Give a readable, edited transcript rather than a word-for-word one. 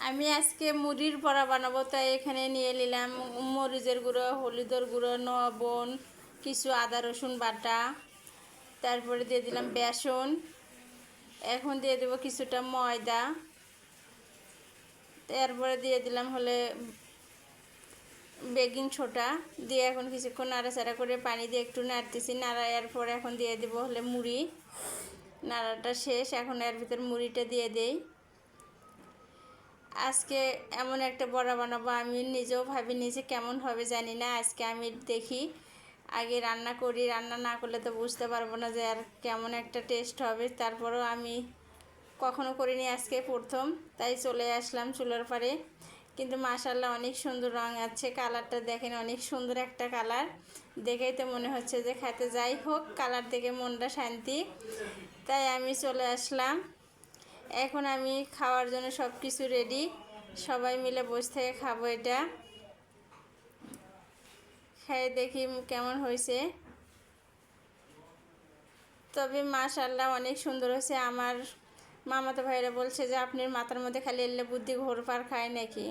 আমি আজকে মুড়ির বড়া বানাবো, তাই এখানে নিয়ে নিলাম মরিচের গুঁড়ো, হলুদের গুঁড়ো, লবণ, কিছু আদা রসুন বাটা, তারপরে দিয়ে দিলাম বেসন। এখন দিয়ে দেবো কিছুটা ময়দা, তারপরে দিয়ে দিলাম হলে বেকিং সোডা দিয়ে এখন কিছুক্ষণ নাড়াচাড়া করে পানি দিয়ে একটু নাড়তেছি। নাড়ার পরে এখন দিয়ে দেবো হলে মুড়ি। নাড়াটা শেষ, এখন এর ভিতর মুড়িটা দিয়ে দেই। আজকে এমন একটা বড়া বানাবো, আমি নিজেও ভাবিনি যে কেমন হবে, জানি না। আজকে আমি দেখি, আগে রান্না করি, রান্না না করলে তো বুঝতে পারবো না যে আর কেমন একটা টেস্ট হবে। তারপরেও আমি কখনো করিনি, আজকে প্রথম, তাই চলে আসলাম চুলার পাড়ে। কিন্তু মাশাআল্লাহ অনেক সুন্দর রং আছে, কালারটা দেখেন অনেক সুন্দর একটা কালার, দেখেই তো মনে হচ্ছে যে খেতে। যাই হোক, কালার দেখে মনটা শান্তি, তাই আমি চলে আসলাম। এখন আমি খাওয়ার জন্য সব কিছু রেডি, সবাই মিলে বসে থেকে খাবো। এটা খেয়ে দেখি কেমন হয়েছে। তবে মাশাআল্লাহ অনেক সুন্দর হয়েছে। আমার মামাতো ভাইরা বলছে যে আপনার মাথার মধ্যে খালি এলে বুদ্ধি ঘোরপার খায় নাকি।